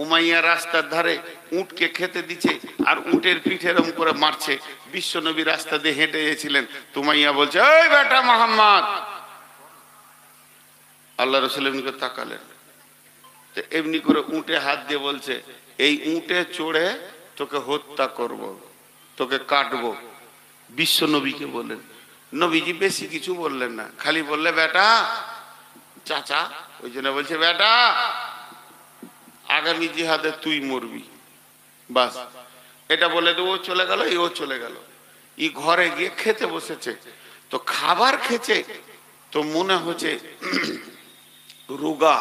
Umayya রাস্তার ধারে উটকে খেতে দিচ্ছে আর উটের পিঠে এরম করে মারছে। বিশ্ব নবী রাস্তা দিয়ে হেঁটে গেছিলেন, উমাইয়া বলছে, ওই বেটা মোহাম্মদ। আল্লাহ রসুল এমনি করে তাকালেন, তো এমনি করে উটে হাত দিয়ে বলছে, এই উটে চড়ে তোকে হত্যা করব, তোকে কাটবো। বিশ্ব নবীকে বললেন। নবীজি বেশি কিছু বললেন না, খালি বললে, বেটা চাচা, ওই জন্য বলছে বেটা আগামী জিহাদে তুই মরবি, বাস এটা বলে দেবো। চলে গেল, ও চলে গেল। ই ঘরে গিয়ে খেতে বসেছে, তো খাবার খেছে, তো মনে হচ্ছে রোগা,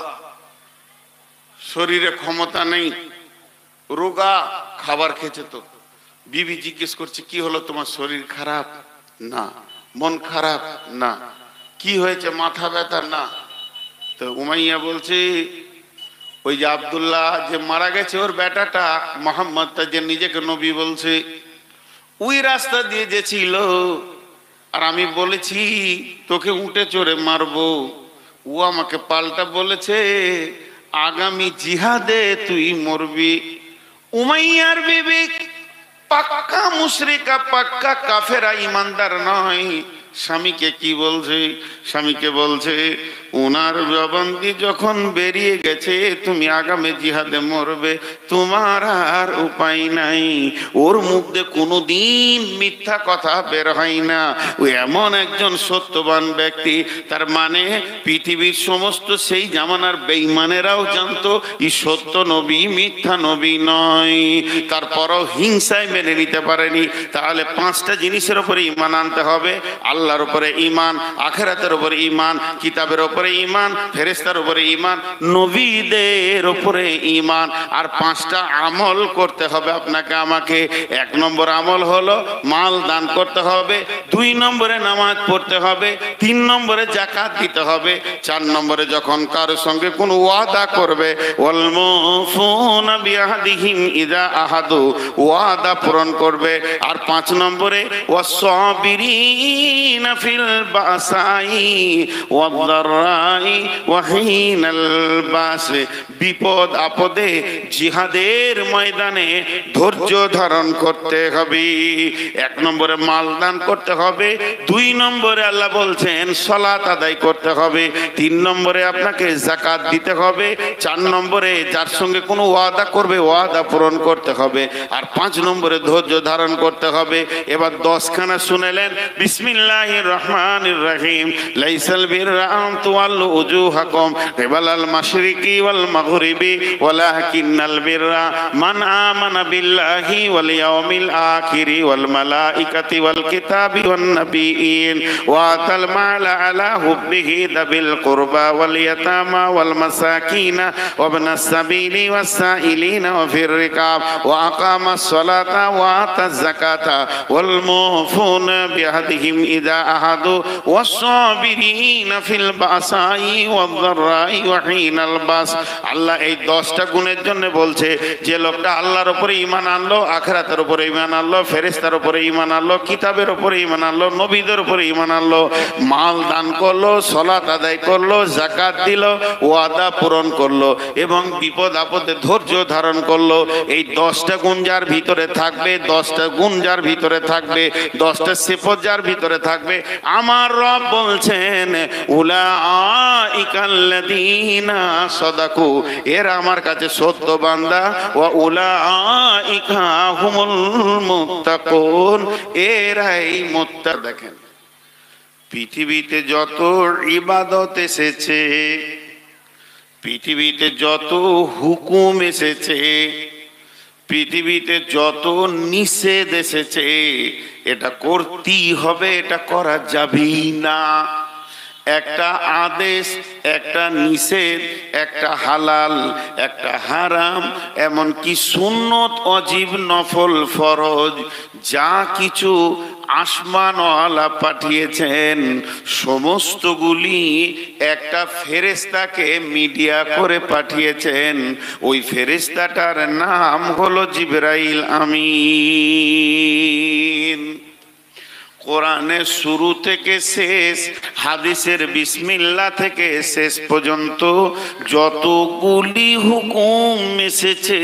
শরীরে ক্ষমতা নেই, রোগা, খাবার খেছে। তো বিবি জিজ্ঞেস করছে, কি হলো তোমার, শরীর খারাপ? না। মন খারাপ? না। কি হয়েছে, মাথা ব্যথা? না। তো উমাইয়া বলছে, ওই যে আব্দুল্লাহ যে মারা গেছে, ওর বেটাটা মোহাম্মদটা যে নিজেকে নবী বলছে, ওই রাস্তা দিয়ে যে ছিল, আর আমি বলেছি তোকে উঠে চড়ে মারবো, ও আমাকে পাল্টা বলেছে আগামী জিহাদে তুই মরবি। উমাইয়ার বিবি পাক্কা মুশরিকা, পাক্কা কাফেরা, ইমানদার নয়। স্বামীকে কি বলছে? স্বামীকে বলছে, উনার জবান দিয়ে যখন বেরিয়ে গেছে তুমি আগামী জিহাদে মরবে, তোমার আর উপায় নাই। ওর মুখ দিয়ে কোনোদিন মিথ্যা কথা বের হয় না। ও এমন একজন সত্যবান ব্যক্তি, তার মানে পৃথিবীর সমস্ত সেই জামানার বেঈমানেরাও জানতো ই সত্য নবী, মিথ্যা নবী নয়। তারপরও হিংসায় মেনে নিতে পারেনি। তাহলে পাঁচটা জিনিসের উপরে ঈমান আনতে হবে: আল্লাহর উপরে ঈমান, আখিরাতের উপরে ঈমান, কিতাবের উপরে ঈমান, ফেরেশতার উপরে ঈমান, নবীদের উপরে ঈমান। আর পাঁচটা আমল করতে হবে আপনাকে আমাকে। এক নম্বর আমল হলো মাল দান করতে হবে, দুই নম্বরে নামাজ পড়তে হবে, তিন নম্বরে যাকাত দিতে হবে, চার নম্বরে যখন কারোর সঙ্গে কোনো ওয়াদা করবে, ওয়াল মুফুনা বিআহদিহিম ইযা আহাদু, ওয়াদা পূরণ করবে। আর পাঁচ নম্বরে ওয়াসসাবিরিনা ফিল বাসাই ওয়াদ-দাররাই ওয়া হিনাল বাস, বিপদ আপদে জিহাদের ময়দানে ধৈর্য ধারণ করতে হবে। এক নম্বরে মাল দান করতে হবে, দুই নম্বরে আল্লাহ বলছেন সালাত আদায় করতে হবে, তিন নম্বরে আপনাকে যাকাত দিতে হবে, চার নম্বরে যার সঙ্গে কোনো ওয়াদা করবে ওয়াদা পূরণ করতে হবে, আর পাঁচ নম্বরে ধৈর্য ধারণ করতে হবে। এবার 10খানা শুনেলেন। বিসমিল্লাহির রহমানির রহিম। লাইসাল বিররা আন তুওয়াল্লু উজুহাকুম কিবালাল মাশরিকি ওয়াল মাগরিবি ওয়ালাকিন্নাল বিররা মান আমানা বিল্লাহি ওয়াল ইয়াউমিল আখিরি ওয়াল মালাইকাতি ওয়াল কিতাবি ওয়ান নাবিয়্যিন ওয়া আতাল মালা আলা হুব্বিহি দাবিল কুরবা ওয়াল ইয়াতামা ওয়াল মাসাকিনা ওয়া ইবনাস সাবিলি ওয়াস সাইলিনা ওয়া ফির রিকাব ওয়া আকামাস সালাতা ওয়া আতাজ যাকাতা ওয়াল মুফুনা বিআহদিহিম ইযা আহাদু ওয়াস সাবিরিনা ফিল বাসাই ওয়াদ-দাররাই ওয়া হিনাল বাস। আল্লাহ এই 10টা গুণের জন্য বলছে যে লোকটা আল্লাহর উপরে ঈমান আনলো, আখিরাতের উপরে ঈমান আনলো, ফেরেশতার উপরে ঈমান আনলো, কিতাবের উপরে ঈমান আনলো, নবীদের উপরে ঈমান আনলো, মাল দান করলো, সালাত আদায় করলো, যাকাত দিল, ওয়াদা পূরণ করলো এবং বিপদ আপদে ধৈর্য ধারণ করলো। এই 10টা গুণ যার ভিতরে থাকবে, 10টা গুণ যার ভিতরে থাকবে, 10টা সিফত যার ভিতরে থাকবে, আমার রব বলছেন উলাইকাল্লাযীনা সাদাকু, এরা আমার কাছে সত্য বান্দা, ওয়া উলাইকা হুমুল মুত্তাকুন, এরাই মুত্তাক। দেখেন পৃথিবীতে যত ইবাদত এসেছে, পৃথিবীতে যত হুকুম এসেছে, পৃথিবীতে যত নিষেধ এসেছে, এটা করতেই হবে, এটা করা যাবেই না। একটা আদেশ, একটা নিষেধ, একটা হালাল, একটা হারাম, এমনকি সুন্নত, অজিব, নফল, ফরজ, যা কিছু আসমানওয়ালা পাঠিয়েছেন সমস্তগুলি একটা ফেরেশতাকে মিডিয়া করে পাঠিয়েছেন। ওই ফেরেশতাটার নাম হলো জিবরাইল আমিন। কোরআনের শুরু থেকে শেষ, হাদিসের বিসমিল্লাহ থেকে শেষ পর্যন্ত যতগুলি হুকুম এসেছে,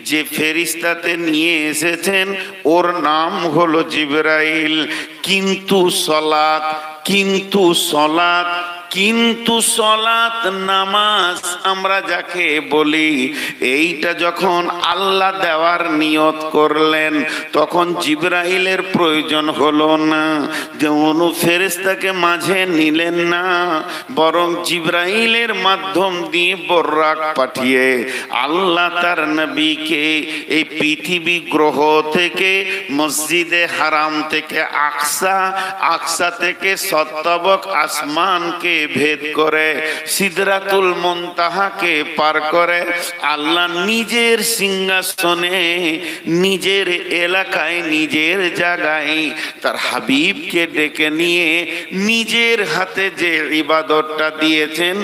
যে ফেরেশতাতে নিয়ে এসেছেন ওর নাম হলো জিবরাইল। কিন্তু সলাত, কিন্তু সলাত, কিন্তু সলাত নামাজ আমরা যাকে বলি, এইটা যখন আল্লাহ দেওয়ার নিয়ত করলেন তখন জিবরাইলের প্রয়োজন হলো না, যে অন্য ফেরেশতাকে মাঝে নিলেন না, বরং জিবরাইলের মাধ্যম দিয়ে বর্রাক পাঠিয়ে আল্লাহ তার নবীকে এই পৃথিবী গ্রহ থেকে মসজিদে হারাম থেকে আকসা, আকসা থেকে সত্তবক আসমানকে ভেদ করে সিদরাতুল মুনতাহাকে পার করে আল্লাহ নিজের সিংহাসনে, নিজের এলাকায়, নিজের জায়গায় তার হাবিবকে ডেকে নিয়ে নিজের হাতে যে ইবাদতটা দিয়েছেন,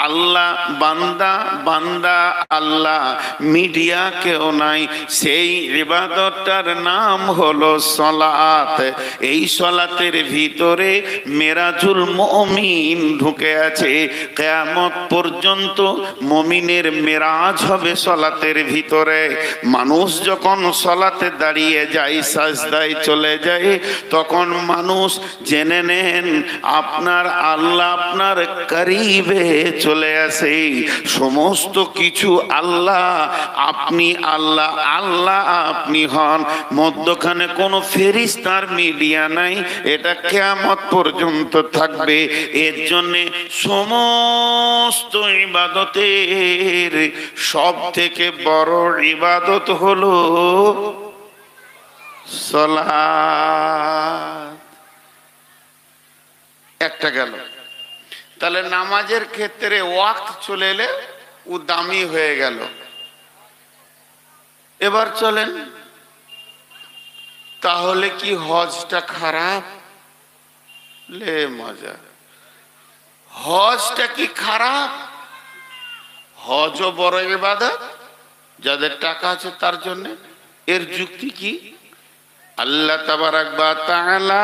আল্লাহ বান্দা বান্দা আল্লাহ, মিডিয়া কেউ নাই, সেই ইবাদতটার নাম হলো সলাত। এই সলাতের ভিতরে মেরাজুল মুমিন ঢুকে আছে। কিয়ামত পর্যন্ত মুমিনের মেরাজ হবে সলাতের ভিতরে। মানুষ যখন সলাতে দাঁড়িয়ে যায়, সাজদায় চলে যায়, তখন মানুষ জেনে নেন আপনার আল্লাহ আপনার করিবে চলে আসে। সমস্ত কিছু আল্লাহ, আপনি আল্লাহ, আল্লাহ আপনি হন, মধ্যখানে কোনো ফেরেশতার মিডিয়া নাই। এটা কিয়ামত পর্যন্ত থাকবে। এর জন্য সমস্ত ইবাদতের সব থেকে বড় ইবাদত হলো সালাত। একটা গেল। তাহলে নামাজের ক্ষেত্রে ওয়াক্ত চলে এলে ও দামি হয়ে গেল। এবার চলেন, তাহলে কি হজটা খারাপ? লে মজা, হজটা কি খারাপ? হজও বড় ইবাদত, যাদের টাকা আছে তার জন্য। এর যুক্তি কি? আল্লাহ তাবারাক ওয়া তাআলা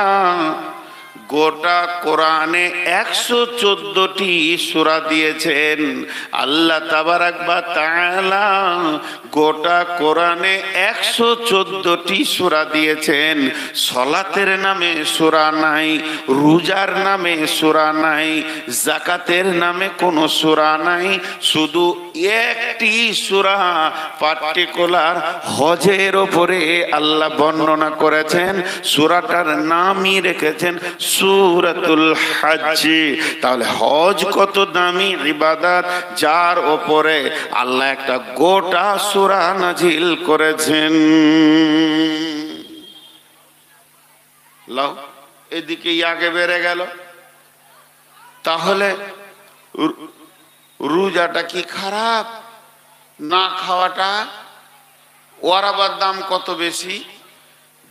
গোটা কোরআনে 114টি সূরা দিয়েছেন। আল্লাহ তাবারাক ওয়া তাআলা গোটা কোরআনে 114টি সূরা দিয়েছেন। সলাতের নামে সূরা নাই, রোজার নামে সূরা নাই, যাকাতের নামে কোনো সূরা নাই, শুধু একটি সূরা পার্টিকুলার হজের উপরে আল্লাহ বর্ণনা করেছেন। সূরাটার নামই রেখেছেন সূরাতুল হজ। তাহলে হজ কত দামি ইবাদত, যার উপরে আল্লাহ একটা গোটা সূরা নাজিল করেছেন। লাও এদিকে আগে বেড়ে গেল। তাহলে রোজাটা কি খারাপ? না খাওয়াটা? ওর আবার দাম কত বেশি?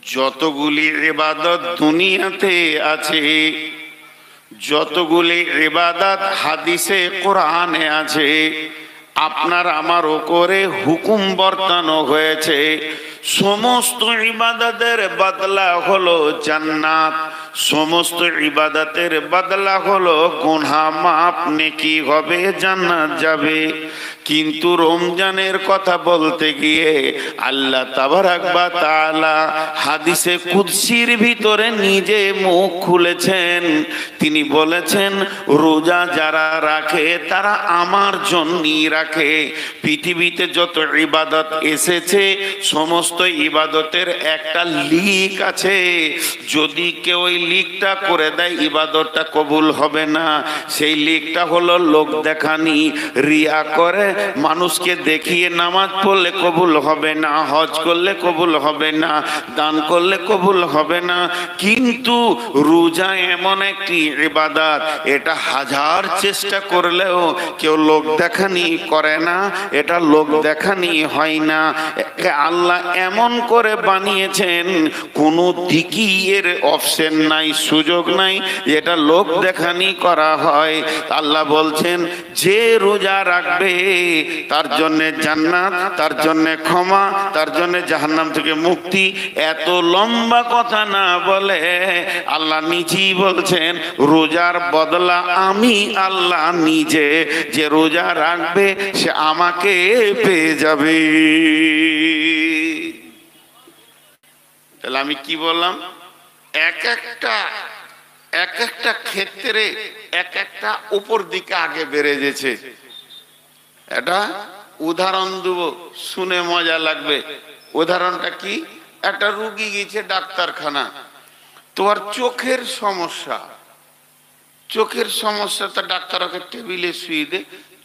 যতগুলি ইবাদত দুনিয়াতে আছে, যতগুলি ইবাদত হাদিসে কোরআনে আছে, আপনার আমার উপরে হুকুম বর্তানো হয়েছে, সমস্ত ইবাদতের বদলা হলো জান্নাত, সমস্ত ইবাদতের বদলা হলো গুনাহ মাফ, নেকি হবে, জান্নাত যাবে। কিন্তু রমজানের কথা বলতে গিয়ে আল্লাহ তাবারাক ওয়া তাআলা হাদিসে কুদসির ভিতরে নিজে মুখ খুলেছেন। তিনি বলেছেন, রোজা যারা রাখে তারা আমার জন্যই রাখে। পৃথিবীতে যত ইবাদত এসেছে সমস্ত ইবাদতের একটা লিক আছে। যদি কেউ ওই লিকটা করে দেয় ইবাদতটা কবুল হবে না। সেই লিকটা হলো লোক দেখানি, রিয়া করে মানুষকে দেখিয়ে নামাজ পড়লে কবুল হবে না, হজ করলে কবুল হবে না, দান করলে কবুল হবে না। কিন্তু রোজা এমন একটি ইবাদত, এটা হাজার চেষ্টা করলেও কেউ লোক দেখানি করে না, এটা লোক দেখানি হয় না। আল্লাহ এমন করে বানিয়েছেন কোনো দিকই এর অপশন নাই, সুযোগ নাই, এটা লোক দেখানি করা হয়। আল্লাহ বলছেন যে রোজা রাখবে তার জন্য জান্নাত, তার জন্য ক্ষমা, তার জন্য জাহান্নাম থেকে মুক্তি। এত লম্বা কথা না বলে আল্লাহ নিজেই বলছেন রোজার বদলা আমি আল্লাহ নিজে, যে রোজা রাখবে সে আমাকে পেয়ে যাবে। তাহলে আমি কি বললাম, এক একটা ক্ষেত্রে এক একটা উপর দিকে আগে বেড়ে গেছে। এটা উদাহরণ দেব, শুনে মজা লাগবে। উদাহরণটা কি, একটা রুগী গেছে ডাক্তারখানা, তোমার চোখের সমস্যা, চোখের সমস্যাটা ডাক্তার ওকে টেবিলে শুয়ে দে,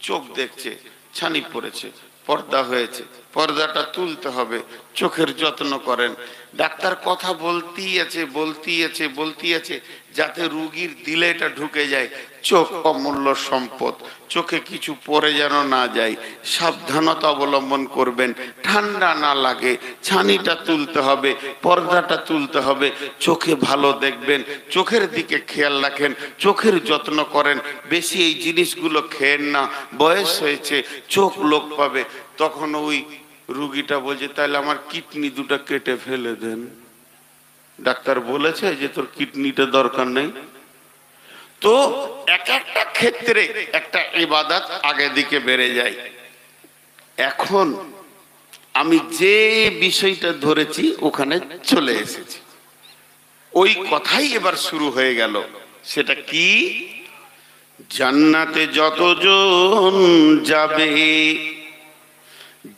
চোখ দেখছে, ছানি পড়েছে, পর্দা হয়েছে, পর্দাটা তুলতে হবে, চোখের যত্ন করেন। ডাক্তার কথা বলতেই আছে যাতে রুগীর দিলে এটা ঢুকে যায়। চোখ অমূল্য সম্পদ, চোখে কিছু পড়ে যেন না যায়, সাবধানতা অবলম্বন করবেন, ঠান্ডা না লাগে, ছানিটা তুলতে হবে, পর্দাটা তুলতে হবে, চোখে ভালো দেখবেন, চোখের দিকে খেয়াল রাখেন, চোখের যত্ন করেন, বেশি এই জিনিসগুলো খেয়েন না, বয়স হয়েছে, চোখ লোক পাবে। তখন ওই রুগীটা বলছে তাহলে আমার কিডনি দুটো কেটে ফেলে দেন। ডাক্তার বলেছে যে তোর কিডনিটা দরকার নেই। তো এক একটা ক্ষেত্রে একটা ইবাদত আগে দিকে বেড়ে যায়। এখন আমি যে বিষয়টা ধরেছি ওখানে চলে এসেছি, ওই কথাই এবার শুরু হয়ে গেল। সেটা কি, জান্নাতে যতজন যাবে,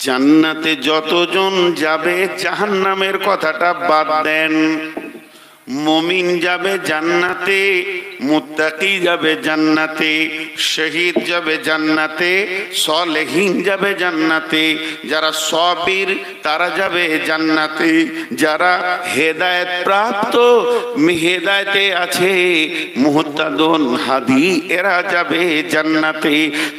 জান্নাতে যতজন যাবে, জাহান্নামের কথাটা বাদ দেন। মুমিন যাবে জান্নাতে, মুত্তাকি যাবে জান্নাতে, শহীদ যাবে জান্নাতে, সালেহীন যাবে জান্নাতে, যারা সাবির তারা যাবে জান্নাতে, যারা হেদায়েত প্রাপ্ত হেদায়েতে আছে, মুহতাদুন হাদি এরা যাবে জান্নাতে।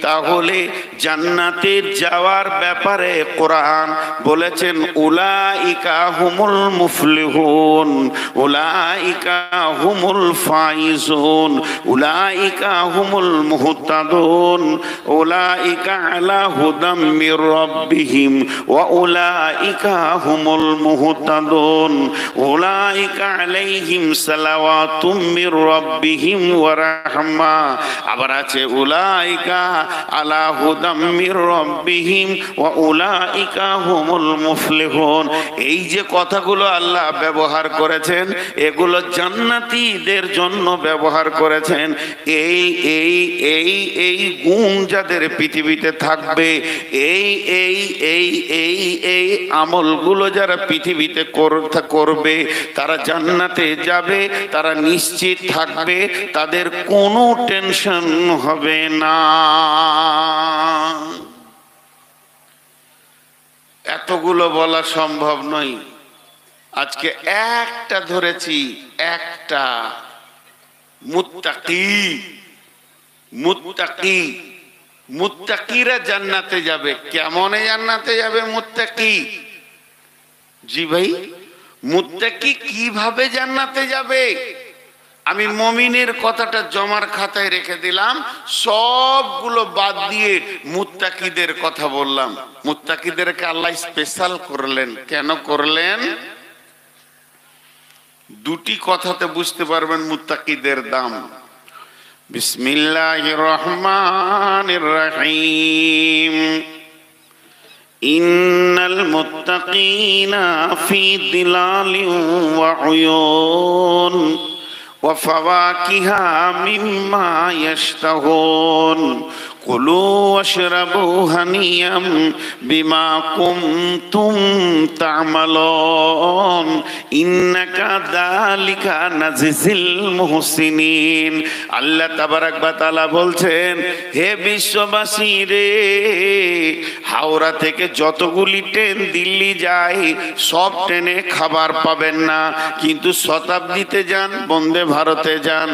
তাহলে জান্নাতে যাওয়ার ব্যাপারে কোরআন বলেছেন উলাইকা হুমুল মুফলিহুন, উলাইকা হুমুল ফাইজুন, উলাইকা হুমুল মুহতাদুন, উলাইকা আলা হুদাম মির রাব্বিহিম ওয়া উলাইকা হুমুল মুহতাদুন, উলাইকা আলাইহিম সালাওয়াতুম মির রাব্বিহিম ওয়া রাহমা। আবার আছে উলাইকা আলা হুদাম মির রাব্বিহিম ওয়া উলাইকা হুমুল মুফলিহুন। এই যে কথাগুলো আল্লাহ ব্যবহার করেছেন এগুলো জান্নাতীদের জন্য ব্যবহার করেছেন। এই এই এই এই গুণ যাদের পৃথিবীতে থাকবে, এই এই এই এই এই আমলগুলো যারা পৃথিবীতে করবে, তারা জান্নাতে যাবে, তারা নিশ্চিত থাকবে, তাদের কোনো টেনশন হবে না। এতগুলো বলা সম্ভব নয়, আজকে একটা ধরেছি, একটা মুত্তাকি। মুত্তাকি, মুত্তাকিরা জান্নাতে যাবে। কেমনে জান্নাতে যাবে মুত্তাকি? জি ভাই, মুত্তাকি কিভাবে জান্নাতে যাবে? আমি মুমিনের কথাটা জমার খাতায় রেখে দিলাম, সবগুলো বাদ দিয়ে মুত্তাকিদের কথা বললাম। মুত্তাকিদেরকে আল্লাহ স্পেশাল করলেন। কেন করলেন? দুটি কথাতে বুঝতে পারবেন মুত্তাকিদের দাম। বিসমিল্লাহির রহমানির রহিম। ইন্নাল মুত্তাকিনা ফি দিলালিন ওয়া উয়ুন ওয়া ফাওয়াকিহা মিম্মা ইয়াশতাহুন কুলু ওয়াশরাবু হানিয়াম বিমা কুনতুম তা'মালুন ইন্নাকা যালিকা নাজিজিল মুহসিনিন। আল্লাহ তাবারাক ওয়া তাআলা বলছেন, হে বিশ্ববাসী রে, হাওড়া থেকে যতগুলি ট্রেন দিল্লি যায় সব ট্রেনে খাবার পাবেন না, কিন্তু শতাব্দীতে যান, বন্দে ভারতে যান,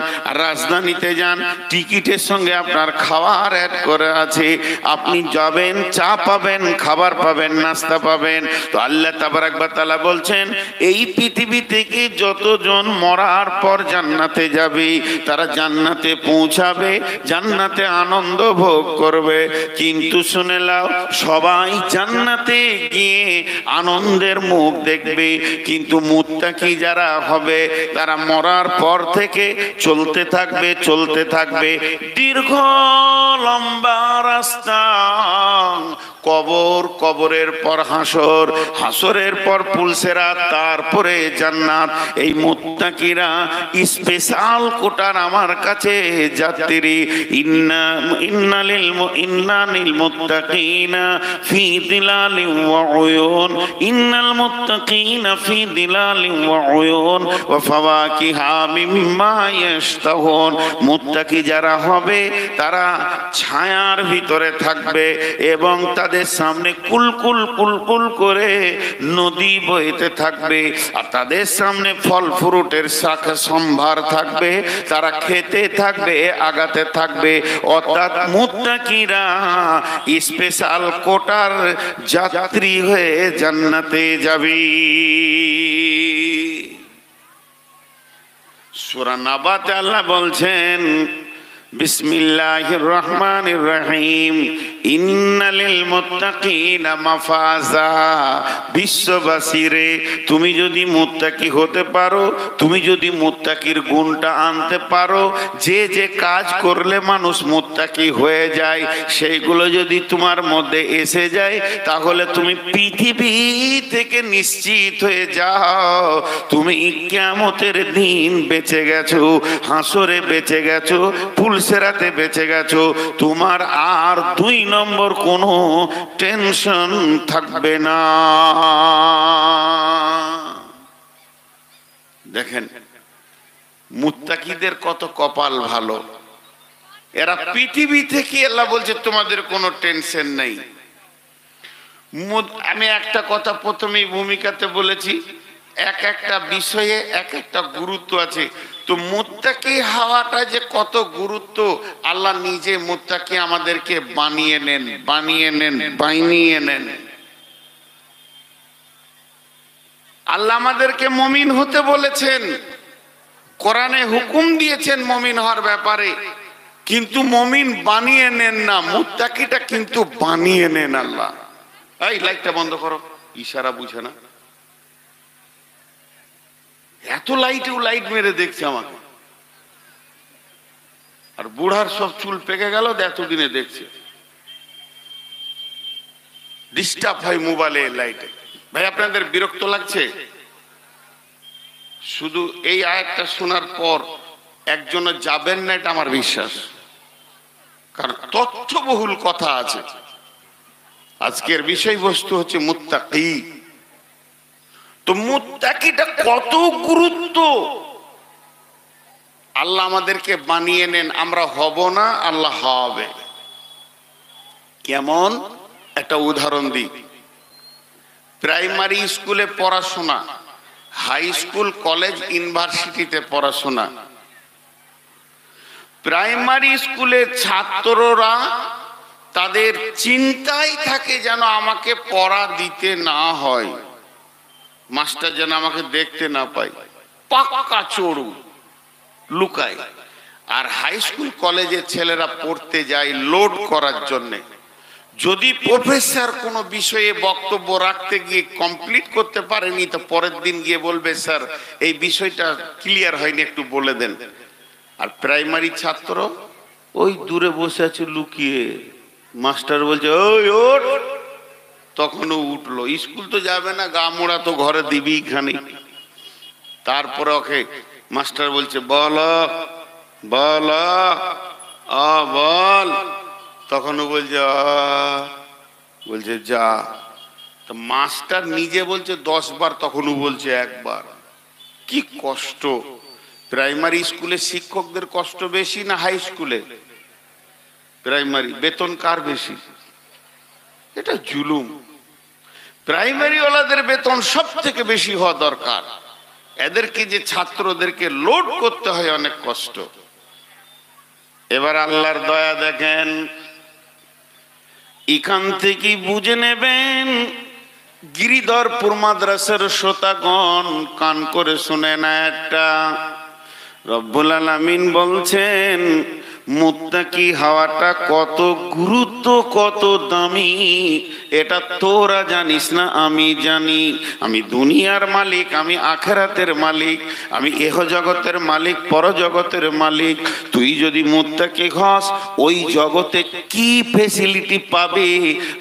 রাজধানীতে যান, টিকিটের সঙ্গে আপনার খাওয়ার করে আছে। আপনি যাবেন, চা পাবেন, খাবার পাবেন, নাস্তা পাবেন। তো আল্লাহ তাবারক ওয়া তাআলা বলছেন, এই পৃথিবী থেকে যতজন মরার পর জান্নাতে যাবে তারা জান্নাতে পৌঁছাবে, জান্নাতে আনন্দ ভোগ করবে। কিন্তু শুনে নাও, সবাই জান্নাতে গিয়ে আনন্দের মুখ দেখবে, কিন্তু মুত্তাকি যারা হবে তারা মরার পর থেকে চলতে থাকবে, চলতে থাকবে দীর্ঘ লম্বা রাস্তা। কবর, কবরের পর হাসর, হাসরের পর পুলসেরাত, তারপরে জান্নাত। এই মুত্তাকিরা স্পেশাল কোটার আমার কাছে যাত্রী। ইন্না লিল মুত্তাকিনা ফি দিলালিন ওয়া উয়ুন, ইন্নাল মুত্তাকিনা ফি দিলালিন ওয়া উয়ুন ওয়া ফাওয়াকিহা মিম্মা ইয়াশতাহুন। মুত্তাকি যারা হবে তারা ছায়ার ভিতরে থাকবে এবং তাদের সামনে কুলকুল কুলকুল করে নদী বইতে থাকবে, আর তাদের সামনে ফল ফ্রুটের শাখা সম্ভার থাকবে, তারা খেতে থাকবে, আগাতে থাকবে। অর্থাৎ মুত্তাকিরা স্পেশাল কোটার যাত্রী হয়ে জান্নাতে যাবে। সূরা নাবাতে আল্লাহ বলছেন, বিসমিল্লাহির রহমানির রহিম, ইন্নালিল মুত্তাকিনা মাফাজা। বিশ্ববাসীরে, তুমি যদি মুত্তাকি হতে পারো, তুমি যদি মুত্তাকির গুণটা আনতে পারো, যে যে কাজ করলে মানুষ মুত্তাকি হয়ে যায় সেইগুলো যদি তোমার মধ্যে এসে যায়, তাহলে তুমি পৃথিবী থেকে নিশ্চিত হয়ে যাও, তুমি কিয়ামতের দিন বেঁচে গেছো, হাসরে বেঁচে গেছো, পুলসেরাতে বেঁচে গেছো। তোমার আর 2 নম্বর কোনো টেনশন থাকবে না। দেখেন মুত্তাকিদের কত কপাল ভালো, এরা পৃথিবী থেকে আল্লাহ বলছে তোমাদের কোনো টেনশন নেই। আমি একটা কথা প্রথমেই ভূমিকাতে বলেছি, এক একটা বিষয়ে এক একটা গুরুত্ব আছে। তো মুত্তাকি হওয়াটা যে কত গুরুত্ব, আল্লাহ নিজে মুত্তাকি আমাদেরকে বানিয়ে নেন, বানিয়ে নেন, বানিয়ে নেন। আল্লাহ আমাদেরকে মুমিন হতে বলেছেন, কোরআনে হুকুম দিয়েছেন মুমিন হওয়ার ব্যাপারে, কিন্তু মুমিন বানিয়ে নেন না, মুত্তাকিটা কিন্তু বানিয়ে নেন আল্লাহ। এই লাইটটা বন্ধ করো, ইশারা বুঝে না। এত লাইটেও লাইট মেরে দেখছে আমাকে, আর বুড়ার সব চুল পেকে গেল, এতদিনে দেখছে। ডিস্টার্ব হয় মোবাইলে লাইটে। ভাই আপনাদের বিরক্ত লাগছে? শুধু এই আয়াতটা শোনার পর একজনে যাবেন না, এটা আমার বিশ্বাস, কারণ তথ্যবহুল কথা আছে। আজকের বিষয়বস্তু হচ্ছে মুত্তাকি। তো মুত্তাকিটা কত গুরুত্ব, আল্লাহ আমাদেরকে বানিয়ে নেন, আমরা হব না, আল্লাহ হবে। কেমন একটা উদাহরণ দিই। প্রাইমারি স্কুলে পড়াশোনা, হাই স্কুল, কলেজ, ইউনিভার্সিটিতে পড়াশোনা। প্রাইমারি স্কুলের ছাত্ররা তাদের চিন্তাই থাকে যেন আমাকে পড়া দিতে না হয়, মাস্টার যেন আমাকে দেখতে না পায়, পাক্কা চোরু লুকায়। আর হাই স্কুল কলেজের ছেলেরা পড়তে যায় লোড করার জন্য। যদি প্রফেসর কোনো বিষয়ে বক্তব্য রাখতে গিয়ে কমপ্লিট করতে পারেনি, তো পরের দিন গিয়ে বলবে স্যার এই বিষয়টা ক্লিয়ার হয়নি, একটু বলে দেন। আর প্রাইমারি ছাত্র ওই দূরে বসে আছে লুকিয়ে, মাস্টার বলছে ওই ওঠ, তখনও উঠলো। স্কুল তো যাবে না, গা মোড়া তো ঘরে দিবি খানি। তারপরে ওকে মাস্টার বলছে বল বল বল, তখনও বলছে বলছে যা। তো মাস্টার নিজে বলছে 10 বার, তখনও বলছে 1 বার। কি কষ্ট! প্রাইমারি স্কুলে শিক্ষকদের কষ্ট বেশি না হাই স্কুলে? প্রাইমারি বেতন কার বেশি? এটা জুলুম। প্রাইমারি ওয়ালাদের বেতন সব থেকে বেশি হওয়া দরকার। এদেরকে যে ছাত্রদেরকে লোড করতে হয়, অনেক কষ্ট। এবার আল্লাহর দয়া দেখেন, এখান থেকে বুঝে নেবেন গিরিধরপুর মাদ্রাসার শ্রোতাগণ, কান করে শুনে না একটা, রব্বুল আলামিন বলছেন মুত্তাকি হওয়াটা কত গুরুত্ব, কত দামি, এটা তোরা জানিস না, আমি জানি। আমি দুনিয়ার মালিক, আমি আখিরাতের মালিক, আমি এহ জগতের মালিক, পরজগতের মালিক। তুই যদি মুত্তাকি হস, ওই জগতে কি ফেসিলিটি পাবে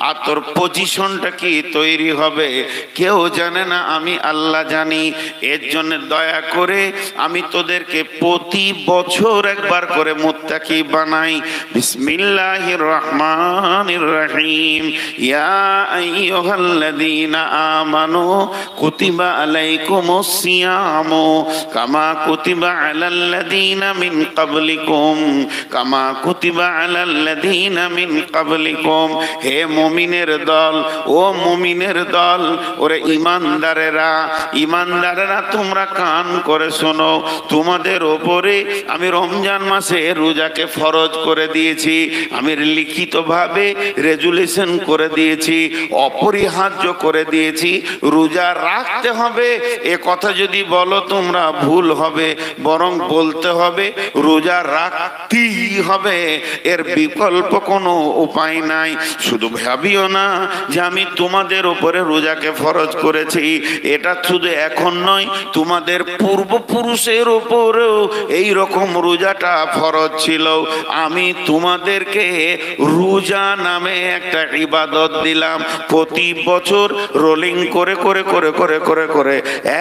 আর তোর পজিশনটা কি তৈরি হবে কেউ জানে না, আমি আল্লাহ জানি। এর জন্য দয়া করে আমি তোদেরকে প্রতি বছর একবার করে মুত্তাকি বানাই। বিসমিল্লাহির রহমানির রহিম। ইয়া আইয়ুহাল্লাযীনা আমানু কুতিবা আলাইকুমুস সিয়ামু কামা কুতিবা আলাল্লাযীনা মিন ক্বাবলিকুম কামা কুতিবা আলাল্লাযীনা মিন ক্বাবলিকুম। হে মুমিনের দল, ও মুমিনের দল, ওরে ইমানদারেরা, ইমানদারেরা তোমরা কান করে শোনো। তোমাদের ওপরে আমি রমজান মাসে রোজাকে ফরজ করে দিয়েছি, আমি লিখিতভাবে রেজুলেশন করে দিয়েছি, অপরিহার্য করে দিয়েছি, রোজা রাখতে হবে। এ কথা যদি বলো তোমরা ভুল হবে, বরং বলতে হবে রোজা রাখতেই হবে, এর বিকল্প কোনো উপায় নাই। শুধু ভাবিও না যে আমি তোমাদের উপরে রোজাকে ফরজ করেছি, এটা শুধু এখন নয়, তোমাদের পূর্বপুরুষের উপরেও এই রকম রোজাটা ফরজ ছিল। আমি তোমাদেরকে রোজা নামে একটা ইবাদত দিলাম, প্রতি বছর রোলিং করে করে করে করে করে করে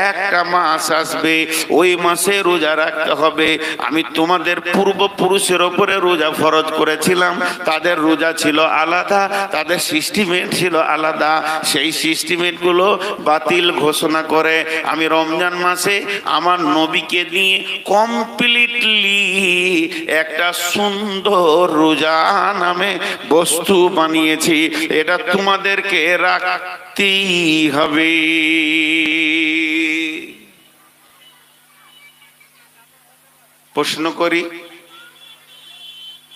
একটা মাস আসবে, ওই মাসে রোজা রাখতে হবে। আমি তোমাদের পূর্বপুরুষের উপরে রোজা ফরজ করেছিলাম, তাদের রোজা ছিল আলাদা, তাদের সিস্টেমেট ছিল আলাদা, সেই সিস্টেমেটগুলো বাতিল ঘোষণা করে আমি রমজান মাসে আমার নবীকে নিয়ে কমপ্লিটলি একটা সুন্দর রোজা নামে বস্তু বানিয়েছি, এটা তোমাদেরকে রাখতেই হবে। প্রশ্ন করি,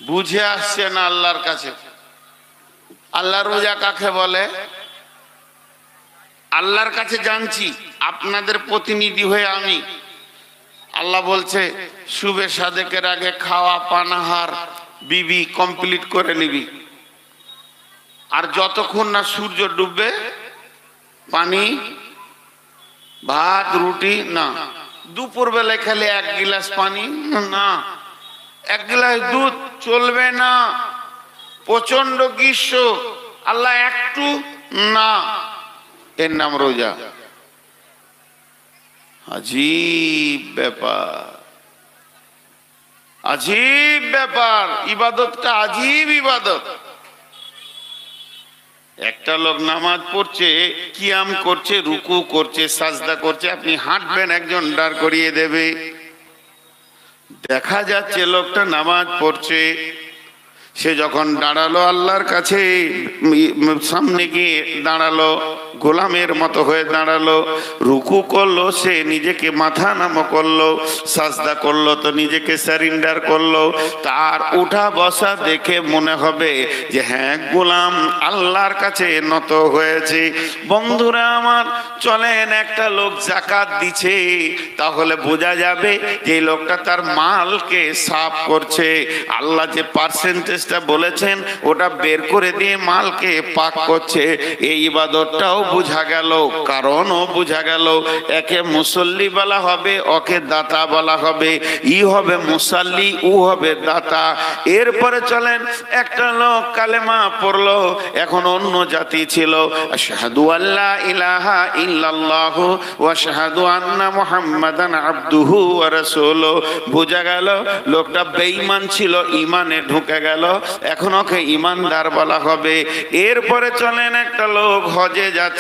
বুঝে আসছে না আল্লাহর কাছে? আল্লাহ রোজা কাকে বলে? আল্লাহর কাছে জানছি, আপনাদের প্রতিনিধি হয়ে আমি। আল্লাহ বলছে শুবে সাদেকের আগে খাওয়া পানাহার বিবি কমপ্লিট করে নিবি, আর যতক্ষণ না সূর্য ডুববে পানি ভাত রুটি না। দুপুর বেলায় খেলে এক গিলাস পানি না, এক গিলাস দুধ চলবে না। প্রচন্ড গ্রীষ্ম, আল্লাহ একটু না, এর নাম রোজা। আজীব ব্যাপার, আজীব ব্যাপার, ইবাদতটা আজীব ইবাদত। একটা লোক নামাজ পড়ছে, কিয়াম করছে, রুকু করছে, সাজদা করছে, আপনি হাঁটবেন, একজন দাঁড় করিয়ে দেবে। দেখা যাচ্ছে লোকটা নামাজ পড়ছে, সে যখন দাঁড়ালো আল্লাহর কাছে সামনে গিয়ে দাঁড়ালো, গোলামের মতো হয়ে দাঁড়ালো, রুকু করলো, সে নিজেকে মাথা নামো করলো, সাজদা করলো তো নিজেকে সারেন্ডার করলো। তার উঠা বসা দেখে মনে হবে যে হ্যাঁ গোলাম আল্লাহর কাছে নত হয়েছে। বন্ধুরা আমার, চলেন, একটা লোক যাকাত দিচ্ছে, তাহলে বোঝা যাবে যে লোকটা তার মালকে সাফ করছে। আল্লাহ যে পার্সেন্টেজটা বলেছেন ওটা বের করে দিয়ে মালকে পাক করছে। এই ইবাদতটাও বুঝা গেল, কারণও বুঝা গেল। একে মুসল্লি বলা হবে, ওকে দাতা বলা হবে। ই হবে মুসাল্লি, ও হবে দাতা। এরপরে চলেন, একটা লোক কালেমা পড়লো, এখন অন্য জাতি ছিল, আশহাদু আল্লা ইলাহা ইল্লাল্লাহু ওয়া আশহাদু আন্না মুহাম্মাদান আবদুহু ওয়া রাসূলুহু। বোঝা গেল লোকটা বেঈমান ছিল, ঈমানে ঢুকে গেল, এখন ওকে ঈমানদার বলা হবে। এরপরে চলেন, একটা লোক হজে যাচ্ছে,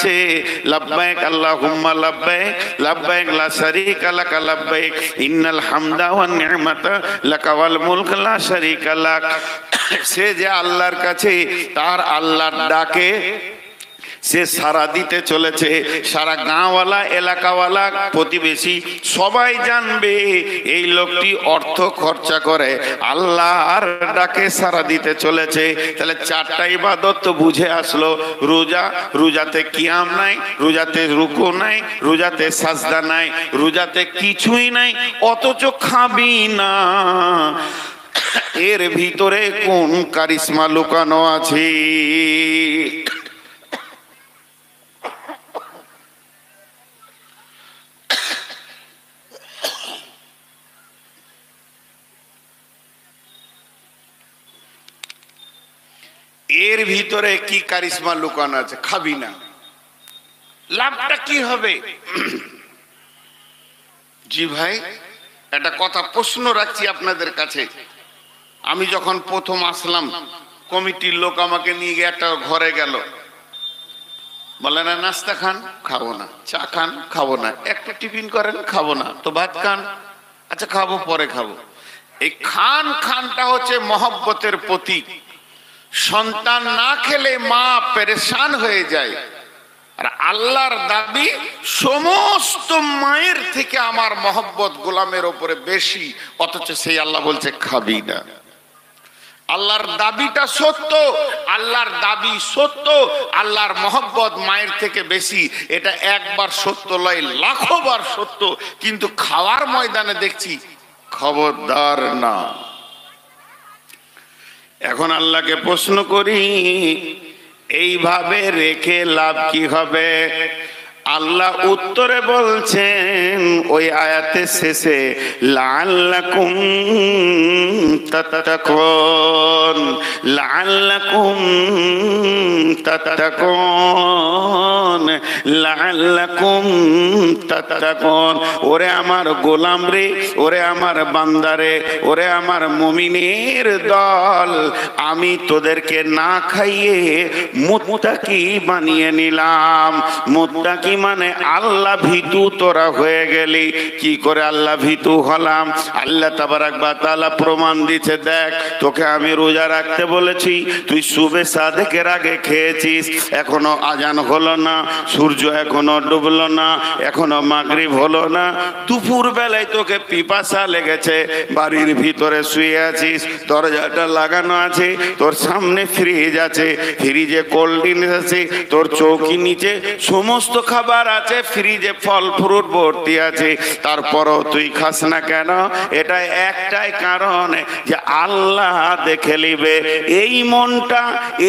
লাব্বাইক আল্লাহুম্মা লাব্বাইক, লাব্বাইক লা শারীকা লাক লাব্বাইক, ইন্নাল হামদা ওয়ান নি'মাতা লাকা ওয়াল মুলক লা শারীকা লাক। সে যে আল্লাহর কাছে তার আল্লাহর ডাকে সে সারা দিতে চলেছে, সারা গাঁওয়ালা এলাকাওয়ালা প্রতিবেশী সবাই জানবে এই লোকটি অর্থ খরচা করে আল্লাহর ডাকে সারা দিতে চলেছে। তাহলে চারটা ইবাদত তো বুঝে আসলো। রোজা, রোজাতে কিয়াম নাই, রোজাতে রুকু নাই, রোজাতে সাজদা নাই, রোজাতে কিছুই নাই, অথচ খাবি না। এর ভিতরে কোন কারিশমা লুকানো আছে? এর ভিতরে কি কারিশমা লুকানো আছে? খাবি না, লাভটা কি হবে? জি ভাই, একটা কথা প্রশ্ন রাখছি আপনাদের কাছে। আমি যখন প্রথম আসলাম, কমিটির লোক আমাকে নিয়ে গিয়ে একটা ঘরে গেল, বলে না নাস্তা খান, খাবো না। চা খান, খাবো না। একটা টিফিন করেন, খাবো না। তো ভাত খান, আচ্ছা খাবো, পরে খাবো। এই খানটা হচ্ছে মহব্বতের প্রতীক। সন্তান না খেলে মা পেরেশান হয়ে যায়, আর আল্লাহর দাবি সমস্ত মায়ের থেকে আমার মহব্বত গোলামের উপরে বেশি, অথচ সেই আল্লাহ বলছে খাবি না। আল্লাহর দাবিটা সত্য, আল্লাহর দাবি সত্য, আল্লাহর মহব্বত মায়ের থেকে বেশি। এটা একবার সত্য নয়, লাখো বার সত্য। কিন্তু খাওয়ার ময়দানে দেখছি খবরদার না। এখন আল্লাহকে প্রশ্ন করি, এইভাবে রেখে লাভ কি হবে? আল্লাহ উত্তরে বলছেন ওই আয়াতের শেষে, লাআল্লাকুম তাত্তাকুন, লাআল্লাকুম তাত্তাকুন, লাআল্লাকুম তাত্তাকুন। ওরে আমার গোলাম রে, ওরে আমার বান্দারে, ওরে আমার মুমিনের দল, আমি তোদেরকে না খাইয়ে মুত্তাকি বানিয়ে নিলাম। মুত্তাকি মানে আল্লাহ ভীতু তোরা হয়ে গেলি। কি করে আল্লাহ ভীতু হলাম? আল্লাহ তাবারাক ওয়া তাআলা প্রমাণ দিচ্ছে, দেখ তোকে আমি রোজা রাখতে বলেছি, তুই সুবে সাদেকের আগে খেয়েছিস, এখনো আজান হলো না, সূর্য এখনো ডুবলো না, এখনো মাগরিব হলো না, দুপুর বেলায় তোকে পিপাসা লেগেছে, বাড়ির ভিতরে শুয়ে আছিস, দরজাটা লাগানো আছে, তোর সামনে ফ্রিজ আছে, ফ্রিজে কোল্ড ড্রিঙ্কস আছে, তোর চৌকি নিচে সমস্ত খাবার আছে, ফ্রিজে ফল ফ্রুট ভর্তি আছে, তারপরও তুই খাস না কেন? এটা একটাই কারণ যে আল্লাহ দেখে নিবে। এই মনটা,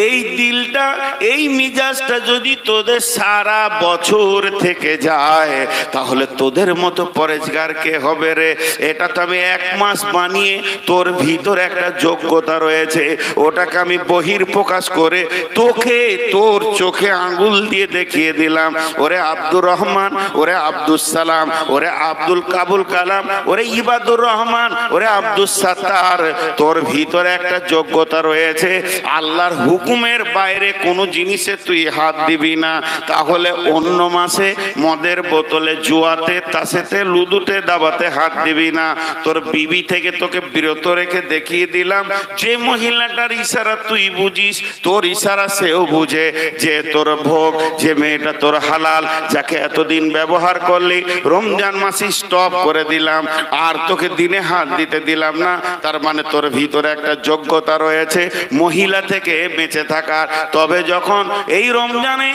এই দিলটা, এই মিজাজটা যদি তোদের সারা বছর থেকে যায়, তাহলে তোদের মতো পরেজগার কে হবে রে? এটা তো আমি এক মাস বানিয়ে তোর ভিতর একটা যোগ্যতা রয়েছে, ওটাকে আমি বহির প্রকাশ করে তোকে তোর চোখে আঙ্গুল দিয়ে দেখিয়ে দিলাম, ওরে আব্দুর রহমান, ওরে আব্দুল সালাম, ওরে আব্দুল কাবুল কালাম, ওরে ইবাদুর রহমান, ওরে আব্দুল সাত্তার, তোর ভিতরে একটা যোগ্যতা রয়েছে। আল্লাহর হুকুমের বাইরে কোনো জিনিসে তুই হাত দিবি না, তাহলে অন্য মাসে মদের বোতলে, জুয়াতে, তাসেতে, লুদুতে, দাবাতে হাত দিবি না। তোর বিবি থেকে তোকে বিরত রেখে দেখিয়ে দিলাম, যে মহিলাটার ইশারা তুই বুঝিস, তোর ইশারা সেও বুঝে, যে তোর ভোগ, যে মেয়েটা তোর হালাল, যাকে এতদিন ব্যবহার করলি, রমজান মাসে স্টপ করে দিলাম, আর তোকে দিনে হাত দিতে দিলাম না। তার মানে তোর ভিতরে একটা যোগ্যতা রয়েছে মহিলা থেকে বেঁচে থাকার। তবে যখন এই রমজানে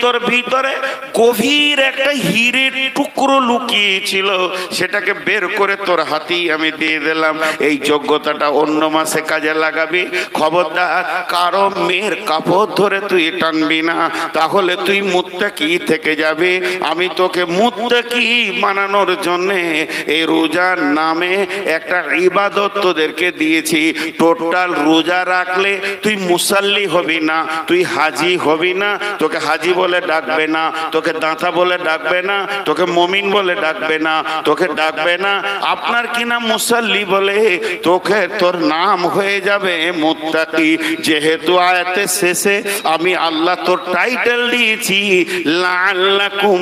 তোর ভিতরে গভীর একটা হীরের টুকরো লুকিয়ে ছিল, সেটাকে বের করে তোর হাতেই আমি দিয়ে দিলাম, এই যোগ্যতাটা অন্য মাসে কাজে লাগাবি। খবরদার কারো মেয়ের কাপড় ধরে তুই টানবি না, তাহলে তুই মুত্তাকি থেকে যাবে। আমি তোকে মুত্তাকি বানানোর জন্য এই রোজার নামে একটা ইবাদত তোদেরকে দিয়েছি। টোটাল রোজা রাখলে তুই মুসাল্লি হবি না, তুই হাজি হবি না, তোকে হাজি বলে ডাকবে না, তোকে দাঁতা বলে ডাকবে না, তোকে মুমিন বলে ডাকবে না, তোকে ডাকবে না আপনার কি নাম মুসাল্লি বলে, তোকে তোর নাম হয়ে যাবে মুত্তাকি। যেহেতু আয়াতের শেষে আমি আল্লাহ তোর টাইটেল দিয়েছি লাআল্লাকুম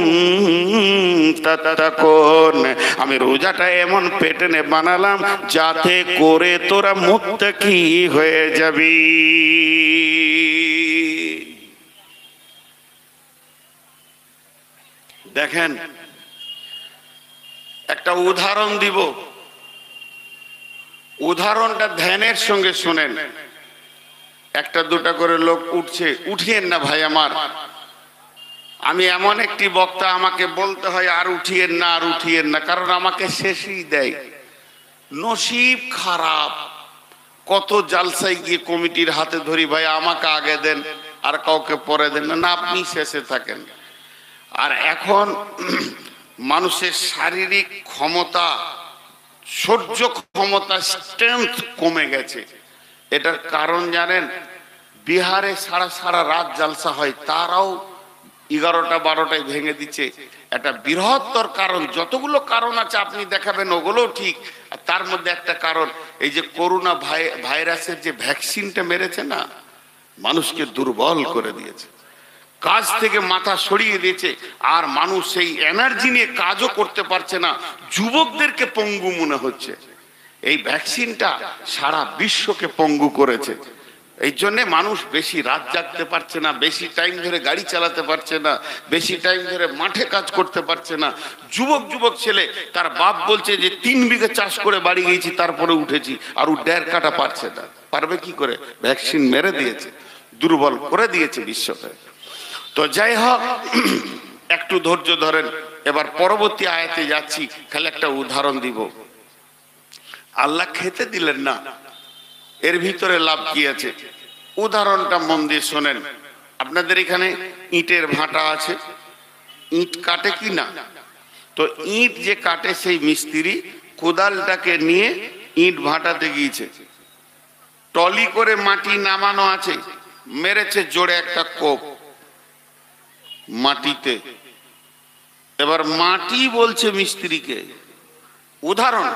তাত্তাকুন, আমি রোজাটা এমন প্যাটার্নে বানালাম যাতে করে তোরা মুত্তাকি হয়ে যাবি। দেখেন, একটা উদাহরণ দিব, উদাহরণটা ধ্যানের সঙ্গে শুনেন। একটা দুটা করে লোক উঠছে, উঠিয়েন না ভাই আমার, আমি এমন একটি বক্তা, আমাকে বলতে হয় আর উঠিয়েন না, আর উঠিয়েন না, কারণ আমাকে শেষই দেয়। নসিব খারাপ, কত জালসায় গিয়ে কমিটির হাতে ধরি, ভাই আমাকে আগে দেন আর কাউকে পরে দেন না, আপনি শেষে থাকেন। আর এখন মানুষের শারীরিক ক্ষমতা, সহ্য ক্ষমতা, স্ট্রেংথ কমে গেছে। এটার কারণ জানেন? বিহারে সারা সারা রাত জালসা হয়, তারাও 11টা 12টায় ভেঙে দিচ্ছে। একটা বৃহত্তর কারণ, যতগুলো কারণ আছে আপনি দেখাবেন ওগুলোও ঠিক, আর তার মধ্যে একটা কারণ এই যে করোনা ভাইরাসের যে ভ্যাকসিনটা মেরেছে না, মানুষকে দুর্বল করে দিয়েছে, কাজ থেকে মাথা সরিয়ে দিয়েছে, আর মানুষ সেই এনার্জি নিয়ে কাজও করতে পারছে না, যুবকদেরকে পঙ্গু মনে হচ্ছে। এই ভ্যাকসিনটা সারা বিশ্বকে পঙ্গু করেছে। এই জন্য মানুষ বেশি রাত জাগতে পারছে না, বেশি টাইম ধরে গাড়ি চালাতে পারছে না, বেশি টাইম ধরে মাঠে কাজ করতে পারছে না। যুবক ছেলে, তার বাপ বলছে যে 3 বিঘা চাষ করে বাড়ি গেছি, তারপরে উঠেছি, আর ও 1.5 কাটা পারছে না। পারবে কি করে? ভ্যাকসিন মেরে দিয়েছে, দুর্বল করে দিয়েছে বিশ্বকে। তো যাই হোক, একটু ধৈর্য ধরেন, এবার পরবর্তী আয়াতে যাচ্ছি। খালি একটা উদাহরণ দিব। আল্লাহ খেতে দিলেন না, এর ভিতরে লাভ কি আছে? উদাহরণটা মন দিয়ে শোনেন। আপনাদের এখানে ইটের ভাটা আছে, ইট কাটে কি না? তো ইট যে কাটে, সেই মিস্ত্রি কোদালটাকে নিয়ে ইট ভাটাতে গিয়েছে, টলি করে মাটি নামানো আছে, মেরেছে জোরে একটা কোপ মাটিতে। এবার মাটি বলছে মিস্ত্রিকে, উদাহরণ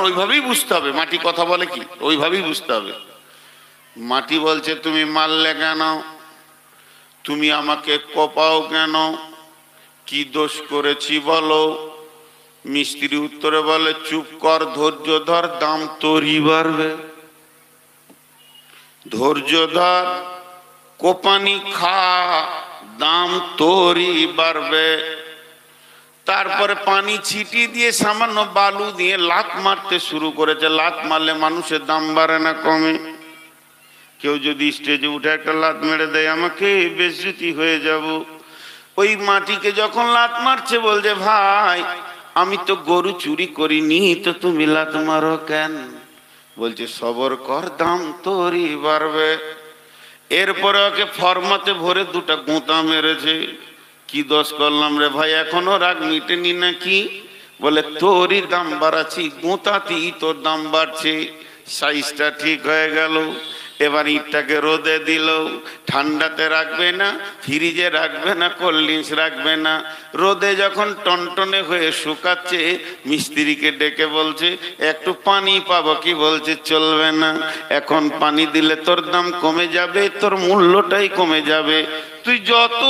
ওইভাবেই বুঝতে হবে, মাটি কথা বলে কি ওইভাবেই বুঝতে হবে। মাটি বলছে, তুমি মারলে কেন? তুমি আমাকে কোপাও কেন? কি দোষ করেছি বলো? মিস্ত্রি উত্তরে বলে, চুপ কর, ধৈর্য ধর, দাম তোরই বাড়বে। ধৈর্য ধর, কোপানি খা, দাম তোরই বাড়বে। তারপরে পানি ছিটিয়ে দিয়ে সামান্য বালু দিয়ে লাত মারতে শুরু করেছে। লাত মারলে মানুষের দাম বাড়ে না, কমে? কেউ যদি স্টেজে উঠে একটা লাত মেরে দেয়, আমাকে বেজ্জতি হয়ে যাব। ওই মাটিকে যখন লাত মারছে, বলছে, ভাই আমি তো গরু চুরি করিনি, তো তুমি লাত মারো কেন? বলছে, সবর কর, দাম তোরই বাড়বে। এরপরে ওকে ফরমাতে ভরে 2টা গোঁতা মেরেছে। কি দোষ করলাম রে ভাই, এখনো রাগ মিটেনি নাকি? বলে, তোরই দাম বাড়াচ্ছি, গোঁতাতেই তোর দাম বাড়ছে। সাইজটা ঠিক হয়ে গেল। এবার ইটটাকে রোদে দিল, ঠান্ডাতে রাখবে না, ফ্রিজে রাখবে না, কোল্ড ড্রিঙ্কস রাখবে না। রোদে যখন টনটনে হয়ে শুকাচ্ছে, মিস্ত্রিকে ডেকে বলছে, একটু পানি পাবো কি? বলছে, চলবে না, এখন পানি দিলে তোর দাম কমে যাবে, তোর মূল্যটাই কমে যাবে। তুই যত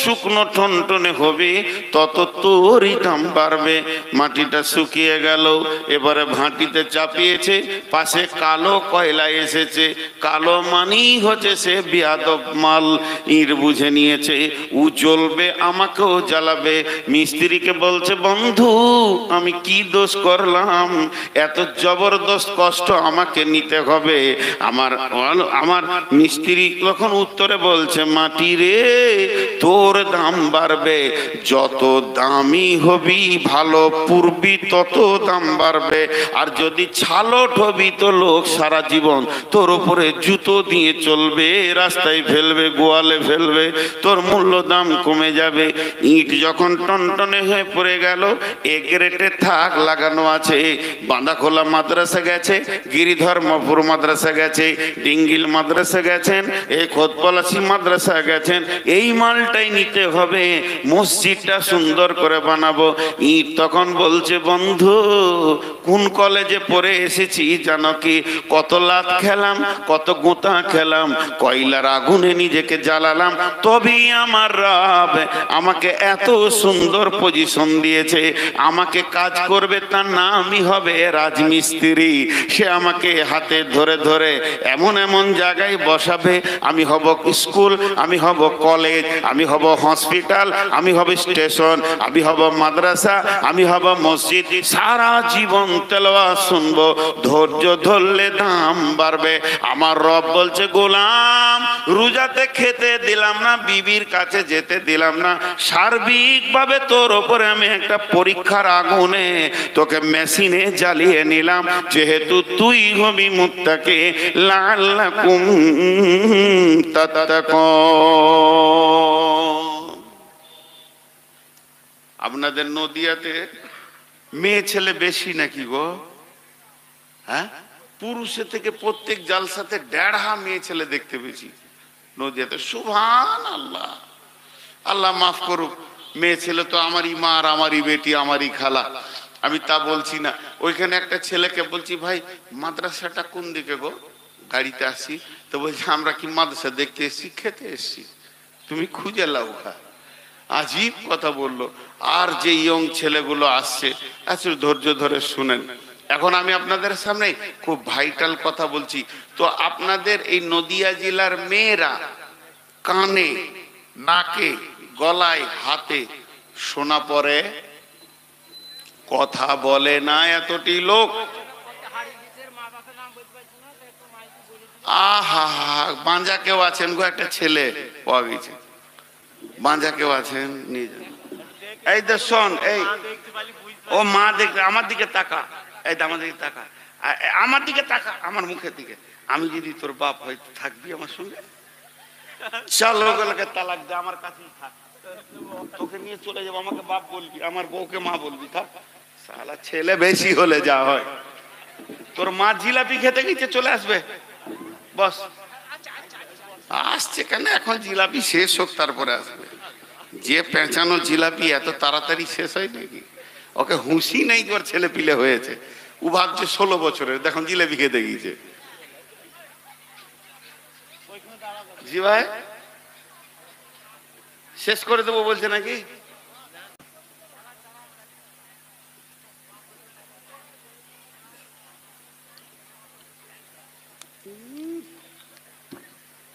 শুকনো টনটনে হবে, তত তোরই দাম বাড়বে। মাটিটা শুকিয়ে গেল, এবারে ভাটিতে চাপিয়েছে, পাশে কালো কয়লা এসেছে। কালো মানেই হচ্ছে সে বিয়াদব মাল। ইট বুঝে নিয়েছে, ও জ্বলবে, আমাকেও জ্বালাবে। মিস্ত্রিকে বলছে, বন্ধু আমি কি দোষ করলাম, এত জবরদস্ত কষ্ট আমাকে নিতে হবে? আমার মিস্ত্রি তখন উত্তরে বলছে, মাটি রে, তোর দাম বাড়বে, যত দামি হবি, ভালো পুরবি, তত দাম বাড়বে। আর যদি ছালট হবি, তো লোক সারা জীবন তোর উপরে জুতো দিয়ে চলবে, রাস্তায় ফেলবে, গোয়ালে ফেলবে, তোর মূল্য দাম কমে যাবে। ইট যখন টনটনে হয়ে পড়ে গেল, এ গ্রেটে থাক লাগানো আছে। বাঁধাখোলা মাদ্রাসা গেছে, গিরিধর্মপুর মাদ্রাসা গেছে, ডিঙ্গিল মাদ্রাসা গেছেন, এই খোদপলাশি মাদ্রাসা গেছেন। এই মালটাই নিতে হবে, মসজিদটা সুন্দর করে বানাবো। ইট তখন বলছে, বন্ধু কোন কলেজে পড়ে এসেছি জানো কি? কত লাত খেলাম, কত গোঁতা খেলাম, কয়লার আগুনে নিজেকে জ্বালালাম, তবেই আমার রব আমাকে এত সুন্দর পজিশন দিয়েছে। আমাকে কাজ করবে, তার নামই হবে রাজমিস্ত্রি। সে আমাকে হাতে ধরে ধরে এমন এমন জায়গায় বসাবে, আমি হব স্কুল, আমি হব কলেজ, আমি হব হসপিটাল, আমি হব স্টেশন, আমি হব মাদ্রাসা, আমি হব মসজিদ। সারা জীবন তেলাওয়াত শুনবো, ধৈর্য ধরলে দাম বাড়বে। আমার রব বলছে, গোলাম রোজাতে খেতে দিলাম না, বিবির কাছে যেতে দিলাম না, সার্বিকভাবে তোর ওপরে আমি একটা পরীক্ষার আগুনে তোকে মেশিনে জ্বালিয়ে নিলাম, যেহেতু তুই হবি মুত্তাকি লাআল্লাকুম তাত্তাকুন। আপনাদের নদিয়াতে মেয়ে ছেলে বেশি নাকি গো? হ্যাঁ, পুরুষের থেকে প্রত্যেক জালসাতে 1.5 মেয়ে ছেলে দেখতে পেয়েছি নদিয়াতে। সুবহানাল্লাহ, আল্লাহ মাফ করুক। মেয়ে ছেলে তো আমারই মা আর আমারই বেটি, আমারই খালা, আমি তা বলছি না। ওইখানে একটা ছেলেকে বলছি, ভাই মাদ্রাসাটা কোন দিকে গো? গাড়িতে আসি তো বলছি, আমরা কি মাদ্রাসা দেখতে এসছি, খেতে এসছি, তুমি খুঁজে লাও। আজীব কথা বললো। আর যে ইয়ং ছেলেগুলো আসছে, আসলে ধৈর্য ধরে শুনেন। এখন আমি আপনাদের সামনে খুব ভাইটাল কথা বলছি। তো আপনাদের এই নদিয়া জেলার মেয়েরা কানে, নাকে, গলায়, হাতে সোনা পরে, কথা বলে না এতটি লোক। আহা, বাঁজা কেউ আছেন গো? একটা ছেলে পাওয়া গেছে, বাঁজা কেউ আছেন? এই তো শোন, এই ও মা দেখবে, আমার দিকে তাকা, এই আমার দিকে তাকা, আমার দিকে তাকা, আমার মুখের দিকে। আমি যদি তোর বাপ হয় থাকবি আমার সঙ্গে? চল লোকে তালাক দে, আমার কাছেই থাক, তোকে নিয়ে চলে যাবো, আমাকে বাপ বলবি, আমার বউকে মা বলবি, থাক। শালা ছেলে বেশি হলে যা হয়, তোর মা জিলাপি খেতে গেছে, চলে আসবে, বস। আসছে কেন? এখন জিলাপি শেষ হোক তারপরে আসবে। যে পেঁচানো জিলাপি এত তাড়াতাড়ি শেষ হয় নাকি? ওকে হুঁশি নেই, তোর ছেলে পিলে হয়েছে, ও ভাবছে 16 বছরের, দেখুন জিলাপি খেতে গিয়েছে। জি ভাই, শেষ করে দেবো বলছে নাকি?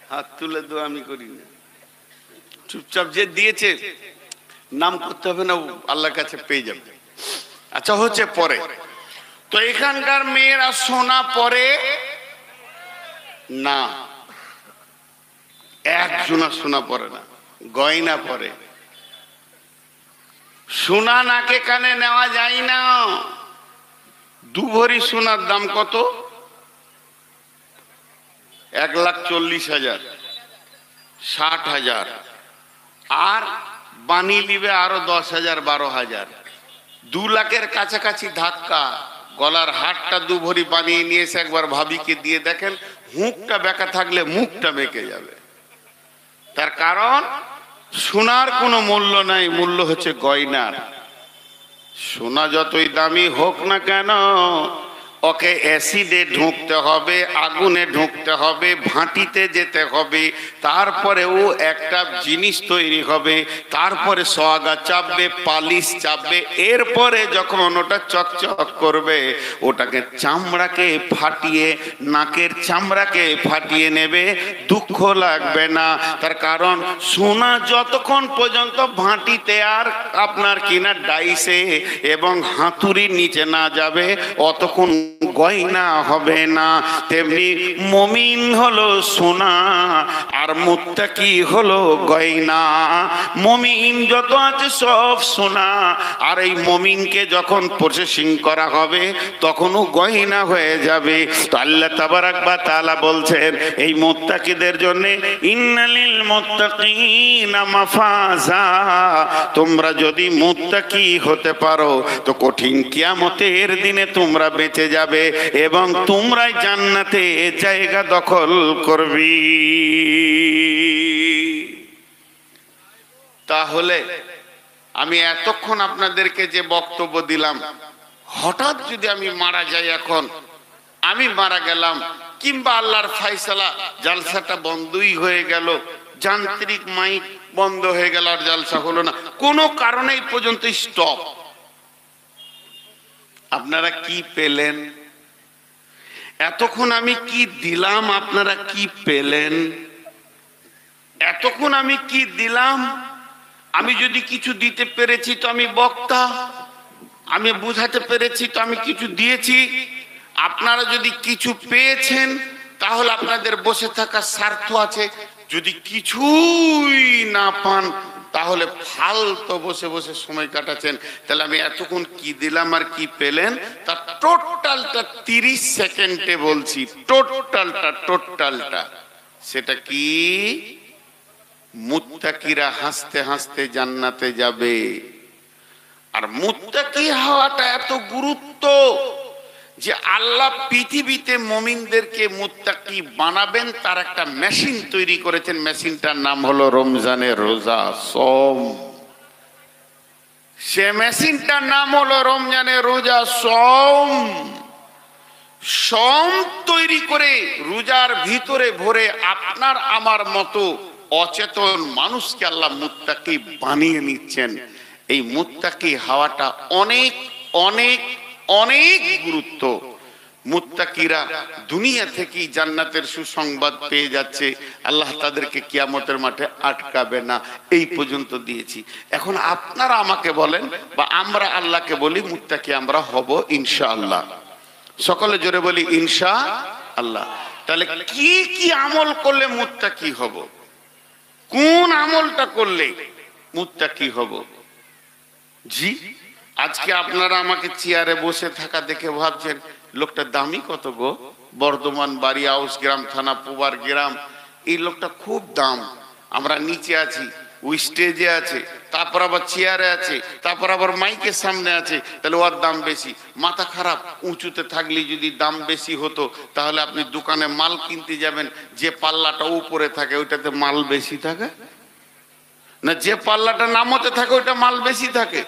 হাত তুলে দোয়া আমি করি না, চুপচাপ যে দিয়েছে নাম করতে হবে না, আল্লাহর কাছে পেয়ে যাবে। আচ্ছা, হচ্ছে পরে। তো এখানকার মেয়েরা সোনা পরে না, একজনা সোনা পরে না, গয়না পরে। সোনা নাকে কানে নেওয়া যায় না। 2 ভরি সোনার দাম কত? 1,40,000, 60,000, আর বানি লিবে আরো 10,000, 12,000, 2 লাখের কাছাকাছি ধাক্কা। গলার হারটা 2 ভরি বানিয়ে নিয়ে এসে একবার ভাবিকে দিয়ে দেখেন, হুঁকটা বেঁকা থাকলে মুখটা বেঁকে যাবে। তার কারণ সোনার কোনো মূল্য নাই, মূল্য হচ্ছে গয়নার। সোনা যতই দামি হোক না কেন, ওকে অ্যাসিডে ঢুকতে হবে, আগুনে ঢুকতে হবে, ভাটিতে যেতে হবে, তারপরে ও একটা জিনিস তৈরি হবে, তারপরে সোহাগা চাপবে, পালিশ চাপবে, এরপরে যখন ওটা চকচক করবে, ওটাকে চামড়াকে ফাটিয়ে, নাকের চামড়াকে ফাটিয়ে নেবে, দুঃখ লাগবে না। তার কারণ সোনা যতক্ষণ পর্যন্ত ভাটিতে আর আপনার কিনা ডাইসে এবং হাতুড়ির নিচে না যাবে, অতক্ষণ গয়না হবে না। তেমনি মুমিন হলো সোনা আর মুত্তাকি হলো গয়না। মুমিন যত আছে সব সোনা, আর এই মুমিনকে যখন প্রসেসিং করা হবে তখনও গয়না হয়ে যাবে। তো আল্লাহ তাবারাক ওয়া তাআলা বলছেন এই মুত্তাকিদের জন্য, ইন্নালিল মুত্তাকিনা মাফাজা, তোমরা যদি মুত্তাকি হতে পারো তো কঠিন কিয়ামতের দিনে তোমরা বেঁচে যাবে এবং তোমরাই জান্নাতে জায়গা দখল করবি। তাহলে আমি এতক্ষণ আপনাদেরকে যে বক্তব্য দিলাম, হঠাৎ যদি আমি মারা যাই, এখন আমি মারা গেলাম, কিংবা আল্লাহর ফায়সালা জালসাটা বন্ধই হয়ে গেল, যান্ত্রিক মাইক বন্ধ হয়ে গেল, আর জালসা হলো না, কোনো কারণেই পর্যন্ত স্টপ, আপনারা কি পেলেন? এতক্ষণ আমি কি দিলাম, আপনারা কি পেলেন? এতক্ষণ আমি কি দিলাম, আমি যদি কিছু দিতে পেরেছি তো আমি বক্তা, আমি বুঝাতে পেরেছি তো আমি কিছু দিয়েছি। আপনারা যদি কিছু পেয়েছেন তাহলে আপনাদের বসে থাকার স্বার্থ আছে, যদি কিছুই না পান তাহলে ফালতু বসে বসে সময় কাটাচ্ছেন। তাহলে আমি এতক্ষণ কি দিলাম আর কি পেলেন তার টোটালটা 30 সেকেন্ডে বলছি, টোটালটা সেটা কি? মুত্তাকিরা হাসতে হাসতে জান্নাতে যাবে। আর মুত্তাকি হওয়াটা এত গুরুত্ব যে আল্লাহ পৃথিবীতে মুমিনদেরকে মুত্তাকি বানাবেন তার একটা মেশিন তৈরি করেছেন। মেশিনটার নাম হলো রমজানের রোজা, সওম। সে মেশিনটার নাম হলো রমজানের রোজা, সওম। সওম তৈরি করে রোজার ভিতরে ভরে আপনার আমার মতো অচেতন মানুষকে আল্লাহ মুত্তাকি বানিয়ে নিচ্ছেন। এই মুত্তাকি হওয়াটা অনেক অনেক অনেক গুরুত্ব। মুত্তাকিরা দুনিয়া থেকেই জান্নাতের সুসংবাদ পেয়ে যাচ্ছে, আল্লাহ তাদেরকে কিয়ামতের মাঠে আটকাবে না। এই পর্যন্ত দিয়েছি। এখন আপনারা আমাকে বলেন বা আমরা আল্লাহকে বলি মুত্তাকি আমরা হব ইনশাআল্লাহ। সকলে জোরে বলি ইনশাআল্লাহ। তাহলে কি কি আমল করলে মুত্তাকি হব? কোন আমলটা করলে মুত্তাকি হব? জি, আজকে আপনারা আমাকে চেয়ারে বসে থাকা দেখে ভাবছেন লোকটা দামি কত গো, বর্ধমান বাড়ি, আউস গ্রাম থানা, পুবার গ্রাম, এই লোকটা খুব দাম। আমরা নিচে আছি, ওই স্টেজে আছে, তারপর আবার চেয়ারে আছে, তারপর আবার মাইকের সামনে আছে, তাহলে ওর দাম বেশি। মাথা খারাপ, উঁচুতে থাকলে যদি দাম বেশি হতো তাহলে আপনি দোকানে মাল কিনতে যাবেন, যে পাল্লাটা উপরে থাকে ওইটাতে মাল বেশি থাকে না, যে পাল্লাটা নামতে থাকে ওইটা মাল বেশি থাকে?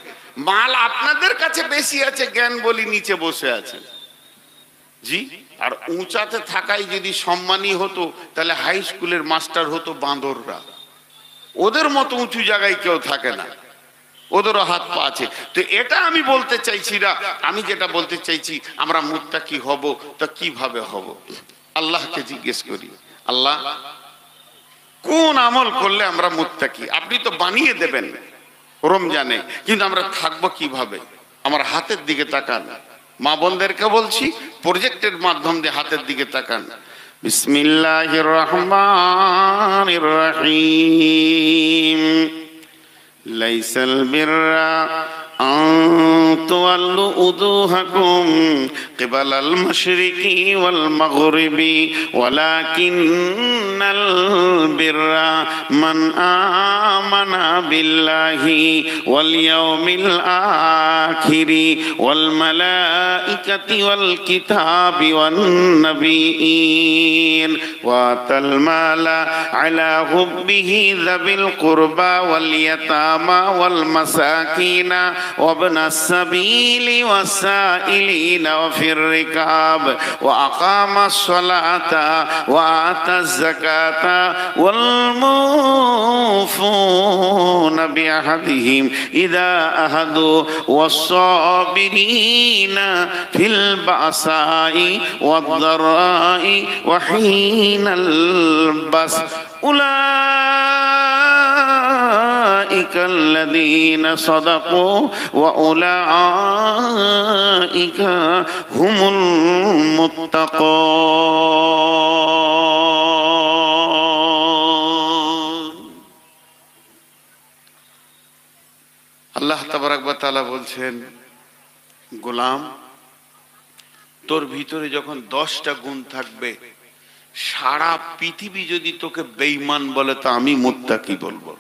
মাল আপনাদের কাছে বেশি আছে, জ্ঞান বলি নিচে বসে আছে। জি, আর উঁচাতে থাকাই যদি সম্মানী হতো তাহলে হাই স্কুলের মাস্টার হতো বাঁদররা। ওদের মতো উঁচু জায়গায় কেউ থাকে না, ওদেরও হাত পা আছে। তো এটা আমি বলতে চাইছি না, আমি যেটা বলতে চাইছি আমরা মুত্তাকি হব তা কিভাবে হব? আল্লাহকে জিজ্ঞেস করি, আল্লাহ কোন আমল করলে আমরা মুত্তাকি? আপনি তো বানিয়ে দেবেন রমজানে, কিন্তু আমরা থাকবো কিভাবে? আমার হাতের দিকে তাকান, মা বোনদেরকে বলছি প্রজেক্টের মাধ্যম দিয়ে হাতের দিকে তাকান। বিসমিল্লাহির রহমানির রহিম। লাইসাল বিররা أن تولوا وجوهكم قبل المشرق والمغرب ولكن البر من آمن بالله واليوم الآخر والملائكة والكتاب والنبيين وآتى المال على حبه ذوي القربى واليتامى والمساكين وابن السبيل والسائلين وفي الركاب وأقام الصلاة وآتى الزكاة والموفون بعهدهم إذا عاهدوا والصابرين في البأساء والضراء وحين البأس أولئك الذين صدقوا وأولئك هم المتقون। আল্লাহ তাবারক ওয়া তাআলা বলছেন, গোলাম তোর ভিতরে যখন 10টা গুণ থাকবে, সারা পৃথিবী যদি তোকে বেঈমান বলে তা আমি মুত্তাকি বলবো।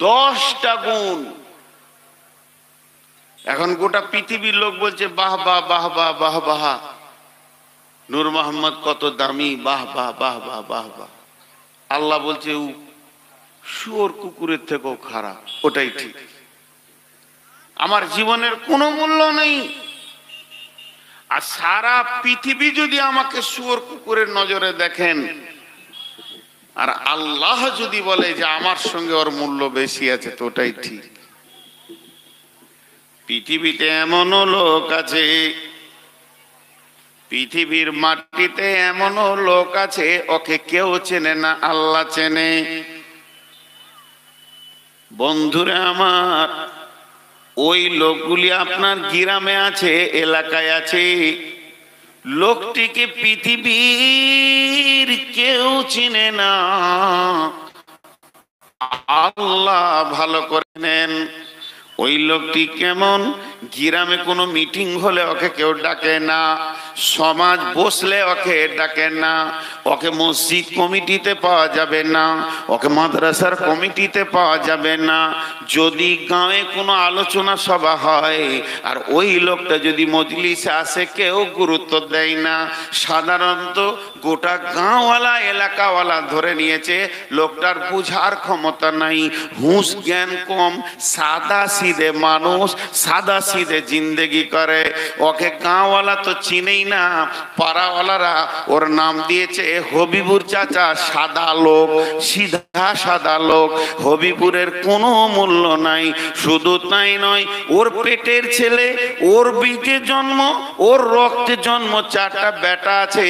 10টা গুণ। এখন গোটা পৃথিবীর লোক বলছে বাহ বাহ বাহ বাহ বাহ বাহ, নূর মোহাম্মদ কত দামি, বাহ বাহ বাহ বাহ বাহ বাহ। আল্লাহ বলছে ও শুয়োর কুকুরের থেকেও খারাপ। ওটাই ঠিক, আমার জীবনের কোনো মূল্য নেই। আর সারা পৃথিবী যদি আমাকে শুয়োর কুকুরের নজরে দেখেন, আর আল্লাহ যদি বলে যে আমার সঙ্গে ওর মূল্য বেশি আছে, তো ওটাই ঠিক। পৃথিবীতে এমনও লোক আছে, পৃথিবীর মাটিতে এমনও লোক আছে ওকে কেউ চেনে না, আল্লাহ চেনে। বন্ধুরা আমার, ওই লোকগুলি আপনার গ্রামে আছে, এলাকায় আছে। লোকটিকে পৃথিবীর কেউ চিনে না, আল্লাহ ভালো করে নেন। ওই লোকটি কেমন? গ্রামে কোনো মিটিং হলে ওকে কেউ ডাকে না, সমাজ বসলে ওকে ডাকে না, ওকে মসজিদ কমিটিতে পাওয়া যাবে না, ওকে মাদ্রাসার কমিটিতে পাওয়া যাবে না। যদি গাঁয়ে কোনো আলোচনা সভা হয় আর ওই লোকটা যদি মজলিসে আসে, কেউ গুরুত্ব দেয় না। সাধারণত গোটা গাঁওয়ালা এলাকাওয়ালা ধরে নিয়েছে লোকটার বুঝার ক্ষমতা নাই, হুঁশ জ্ঞান কম, সাদা সিধে মানুষ, সাদা সিধে জিন্দেগি করে। ওকে গাঁওয়ালা তো চিনেই না, পাড়াওয়ালারা ওর নাম দিয়েছে হবিবুর চাচা, সাদা লোক, সিধা সাদা লোক। হবিবুরের কোনো মূল্য নাই। শুধু তাই নয়, ওর পেটের ছেলে, ওর বীজে জন্ম, ওর রক্তে জন্ম, 4টা বেটা আছে।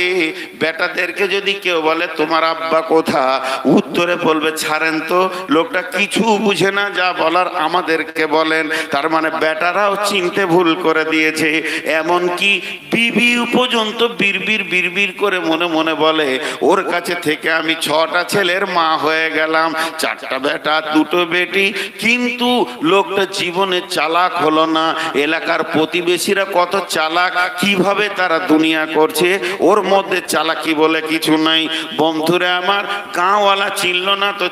বেটাদেরকে যদি কেউ বলে তোমার আব্বা কোথা, উত্তরে বলবে ছাড়েন তো, লোকটা কিছু বুঝে না, যা বলার আমাদেরকে বলেন। তার মানে বেটারাও চিনতে ভুল করে দিয়েছে। এমনকি বিবি পর্যন্ত বিড়বিড় বিড়বিড় করে মনে মনে বলে ওর কাছে থেকে আমি 6টা ছেলের মা হয়ে গেলাম, 4টা বেটা 2টো বেটি। কিন্তু লোকটা জীবনে চালাক হলো না। এলাকার প্রতিবেশীরা কত চালাক, কিভাবে তারা দুনিয়া করছে, ওর মধ্যে চালাকি বলে কিছু নাই। বন্ধুরা আমার, গাঁওয়ালা চিনল না তো